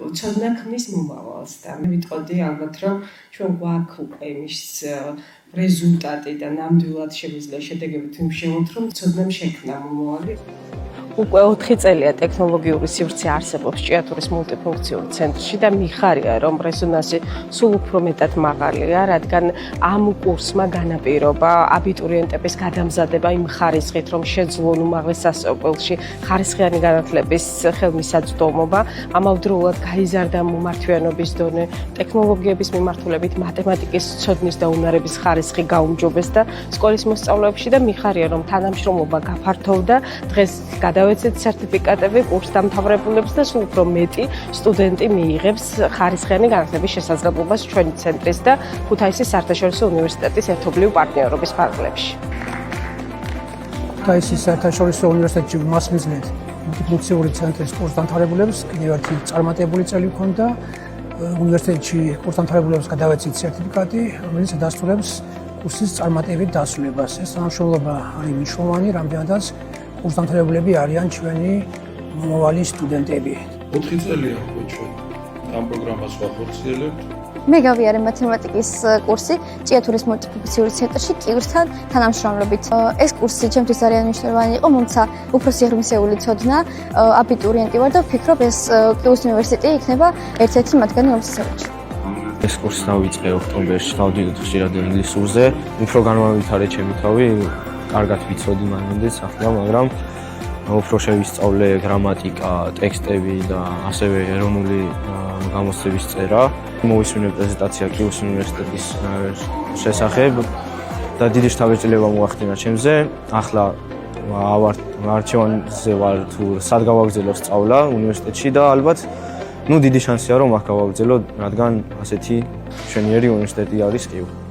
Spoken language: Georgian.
ცოდნა ქმნის მომავალს და მე ვიტყოდი ალბათ რომ ჩვენ გვაქვს უკვე იმის რეზულტატი და ნამდვილად შემიძლია შედეგებით ვიმშევოთ რომ ცოდნამ შექმნა მომავალი. უკვე 4 წელია ტექნოლოგიური სივრცე არსებობს ჭიათურის მულტიფუნქციური ცენტრში და მიხარია რომ რეზონანსი სულ უფრო მეტად მაღალია, რადგან ამ კურსმა განაპირობა აბიტურიენტების გადამზადება იმ ხარისხით, რომ შეძლონ უმაღლეს სასწავლებლში ხარისხიანი განათლების ხელმისაწვდომობა, ამავდროულად გაიზარდა მომართვიანობის დონე, ტექნოლოგიების მიმართულებით მათემატიკის ცოდნის და უნარების ხარისხი გაუმჯობეს და სკოლის მოსწავლეებში და მიხარია რომ თანამშრომლობა გაფართოვდა, დღეს გადავეცეთ სერტიფიკატები კურსდამთავრებულებს და სულ უფრო მეტი სტუდენტი მიიღებს ხარისხიანი განათლების შესაძლებლობას ჩვენი ცენტრის და ქუთაისის საერთაშორისო უნივერსიტეტის ერთობლივ პარტნიორობის ფარგლებში. ქუთაისის საერთაშორისო უნივერსიტეტში მასმიძლად მულტიფუნქციური ცენტრის კურსდამთავრებულებს კიდევ წარმატებული წელი ჰქონდა. უნივერსიტეტში კურსდამთავრებულებს გადავეცით სერტიფიკატი, რომელიც დასტურებს კურსის წარმატებით დასრულებას. ეს თანამშრომლობა არის მნიშვნელოვანი, რამდენადაც კურსდამთავრებულები არიან ჩვენი მომავალი სტუდენტები. 4 წელია უკვე ჩვენ ამ პროგრამას ვახორციელებთ. მე გავიარე მათემატიკის კურსი ჭიათურის მულტიფუნქციური ცენტრში კივრთან თანამშრომლობით. ეს კურსი ჩემთვის ძალიან მნიშვნელოვანი იყო, მომცა უფრო სიღრმისეული ცოდნა, აბიტურიენტი ვარ და ვფიქრობ, ეს კიუს უნივერსიტეტი იქნება ერთ-ერთი მათგანი ომსწორებში. ეს კურსი დავიწყე ოქტომბერში, დავდიდოთ ხშირად ინგლისურზე. უფრო განვავითარე ჩემი თავი, კარგად ვიცოდი მანამდეც ახლა, მაგრამ უფრო შევისწავლე გრამატიკა, ტექსტები და ასევე ეროვნული გამოცდების წერა. მოვისმინე პრეზენტაცია კიუს უნივერსიტეტის შესახებ და დიდი შთაბეჭდილება მოახდინა ჩემზე. ახლა არჩევანზე ვარ თუ სად გავაგრძელო სწავლა უნივერსიტეტში და ალბათ დიდი შანსია რომ აქ გავაგრძელო, რადგან ასეთი მშვენიერი უნივერსიტეტი არის კიუ.